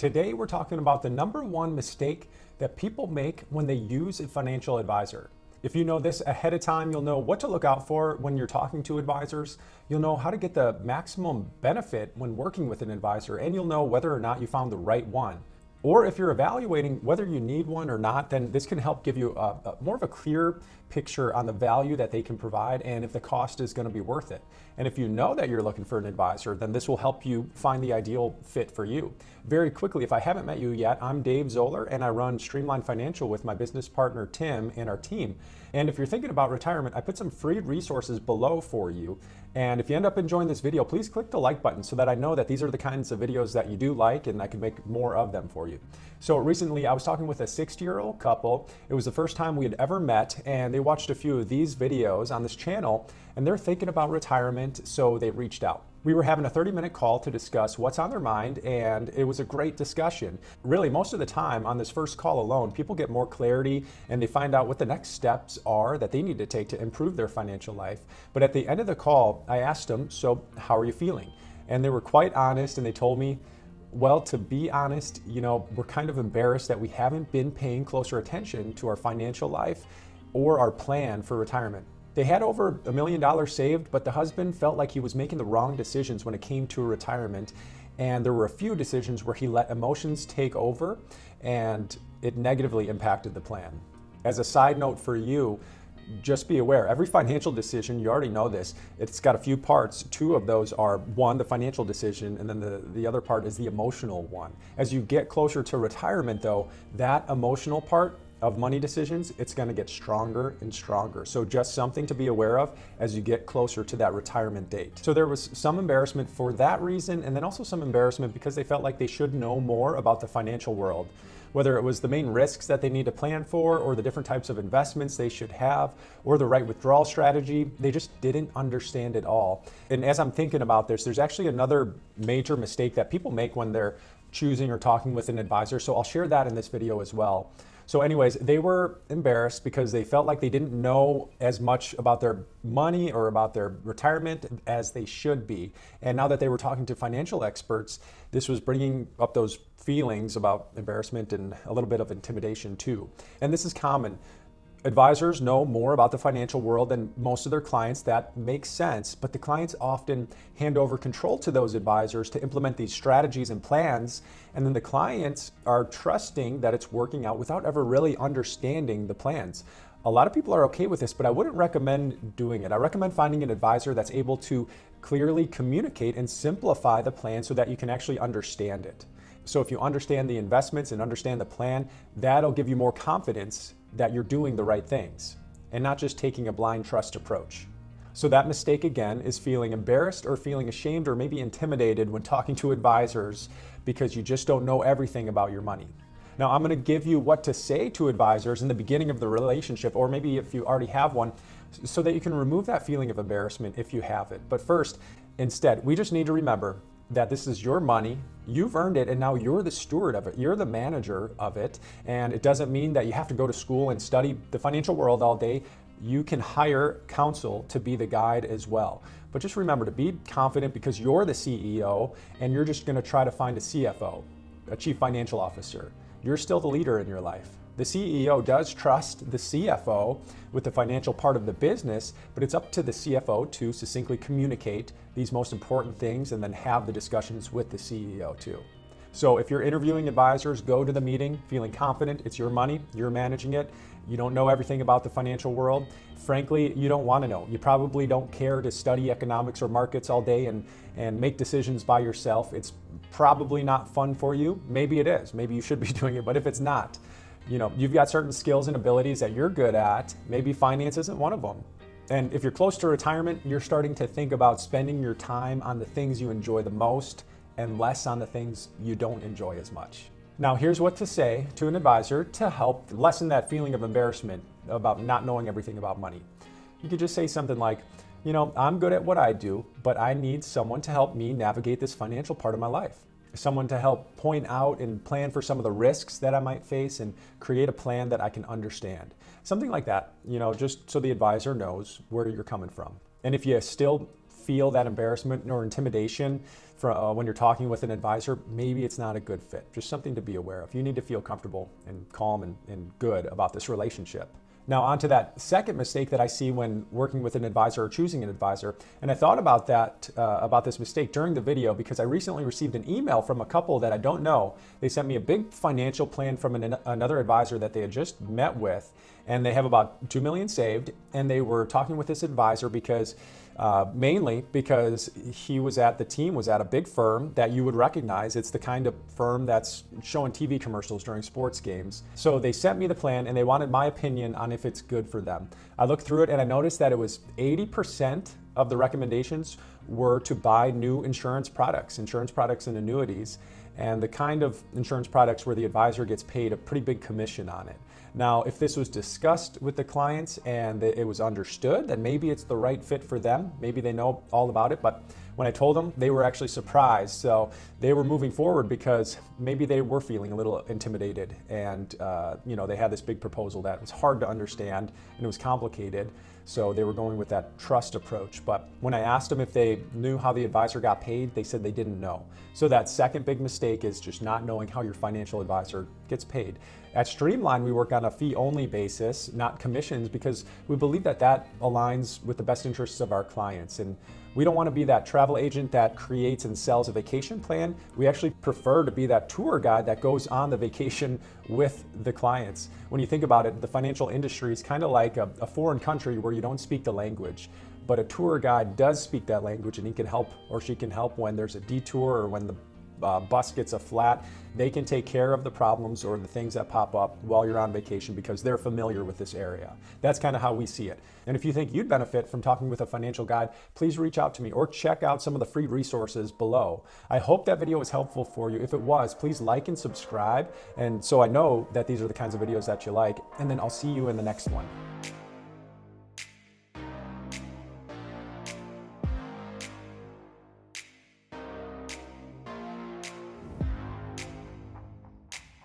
Today, we're talking about the number one mistake that people make when they use a financial advisor. If you know this ahead of time, you'll know what to look out for when you're talking to advisors. You'll know how to get the maximum benefit when working with an advisor, and you'll know whether or not you found the right one. Or if you're evaluating whether you need one or not, then this can help give you more of a clear picture on the value that they can provide and if the cost is going to be worth it. And if you know that you're looking for an advisor, then this will help you find the ideal fit for you. Very quickly, if I haven't met you yet, I'm Dave Zoller and I run Streamline Financial with my business partner Tim and our team. And if you're thinking about retirement, I put some free resources below for you. And if you end up enjoying this video, please click the like button so that I know that these are the kinds of videos that you do like and I can make more of them for you. So recently I was talking with a 60-year-old couple. It was the first time we had ever met, and they watched a few of these videos on this channel and they're thinking about retirement, so they reached out. We were having a 30-minute call to discuss what's on their mind, and it was a great discussion. Really, most of the time on this first call alone, people get more clarity and they find out what the next steps are that they need to take to improve their financial life. But at the end of the call, I asked them, so how are you feeling? And they were quite honest, and they told me, well, to be honest, we're kind of embarrassed that we haven't been paying closer attention to our financial life or our plan for retirement. They had over $1 million saved, but the husband felt like he was making the wrong decisions when it came to retirement. And there were a few decisions where he let emotions take over and it negatively impacted the plan. As a side note for you, just be aware, every financial decision, you already know this, it's got a few parts. Two of those are, one, the financial decision, and then the other part is the emotional one. As you get closer to retirement though, that emotional part of money decisions, it's going to get stronger and stronger. So just something to be aware of as you get closer to that retirement date. So there was some embarrassment for that reason, and then also some embarrassment because they felt like they should know more about the financial world. Whether it was the main risks that they need to plan for, or the different types of investments they should have, or the right withdrawal strategy, they just didn't understand it all. And as I'm thinking about this, there's actually another major mistake that people make when they're choosing or talking with an advisor. So I'll share that in this video as well. So anyways, they were embarrassed because they felt like they didn't know as much about their money or about their retirement as they should be. And now that they were talking to financial experts, this was bringing up those feelings about embarrassment and a little bit of intimidation too. And this is common. Advisors know more about the financial world than most of their clients. That makes sense, but the clients often hand over control to those advisors to implement these strategies and plans, and then the clients are trusting that it's working out without ever really understanding the plans. A lot of people are okay with this, but I wouldn't recommend doing it. I recommend finding an advisor that's able to clearly communicate and simplify the plan so that you can actually understand it. So if you understand the investments and understand the plan, that'll give you more confidence that you're doing the right things and not just taking a blind trust approach. So that mistake again is feeling embarrassed or feeling ashamed or maybe intimidated when talking to advisors because you just don't know everything about your money. Now I'm going to give you what to say to advisors in the beginning of the relationship, or maybe if you already have one, so that you can remove that feeling of embarrassment if you have it. But first, instead, we just need to remember that this is your money, you've earned it, and now you're the steward of it, you're the manager of it. And it doesn't mean that you have to go to school and study the financial world all day. You can hire counsel to be the guide as well. But just remember to be confident because you're the CEO and you're just going to try to find a CFO, a chief financial officer. You're still the leader in your life. The CEO does trust the CFO with the financial part of the business, but it's up to the CFO to succinctly communicate these most important things and then have the discussions with the CEO too. So if you're interviewing advisors, go to the meeting feeling confident. It's your money, you're managing it. You don't know everything about the financial world. Frankly, you don't want to know. You probably don't care to study economics or markets all day and make decisions by yourself. It's probably not fun for you. Maybe it is. Maybe you should be doing it, but if it's not, you've got certain skills and abilities that you're good at. Maybe finance isn't one of them. And if you're close to retirement, you're starting to think about spending your time on the things you enjoy the most and less on the things you don't enjoy as much. Now, here's what to say to an advisor to help lessen that feeling of embarrassment about not knowing everything about money. You could just say something like, I'm good at what I do, but I need someone to help me navigate this financial part of my life. Someone to help point out and plan for some of the risks that I might face and create a plan that I can understand. Something like that, just so the advisor knows where you're coming from. And if you still feel that embarrassment or intimidation when you're talking with an advisor, maybe it's not a good fit. Just something to be aware of. You need to feel comfortable and calm and good about this relationship. Now, on to that second mistake that I see when working with an advisor or choosing an advisor. And I thought about that, about this mistake during the video because I recently received an email from a couple that I don't know. They sent me a big financial plan from another advisor that they had just met with, and they have about 2 million saved. And they were talking with this advisor because mainly because the team was at a big firm that you would recognize. It's the kind of firm that's showing TV commercials during sports games. So they sent me the plan and they wanted my opinion on if it's good for them. I looked through it and I noticed that it was 80% of the recommendations were to buy new insurance products and annuities, and the kind of insurance products where the advisor gets paid a pretty big commission on it. Now, if this was discussed with the clients and it was understood, then maybe it's the right fit for them. Maybe they know all about it, but when I told them, they were actually surprised. So they were moving forward because maybe they were feeling a little intimidated, and they had this big proposal that was hard to understand and it was complicated. So they were going with that trust approach. But when I asked them if they knew how the advisor got paid, they said they didn't know. So that second big mistake is just not knowing how your financial advisor gets paid. At Streamline, we work on a fee-only basis, not commissions, because we believe that that aligns with the best interests of our clients. And we don't want to be that travel agent that creates and sells a vacation plan. We actually prefer to be that tour guide that goes on the vacation with the clients. When you think about it, the financial industry is kind of like a foreign country where you don't speak the language. But a tour guide does speak that language, and he can help, or she can help, when there's a detour or when the bus gets a flat. They can take care of the problems or the things that pop up while you're on vacation because they're familiar with this area. That's kind of how we see it. And if you think you'd benefit from talking with a financial guide, please reach out to me or check out some of the free resources below. I hope that video was helpful for you. If it was, please like and subscribe, and so I know that these are the kinds of videos that you like, and then I'll see you in the next one.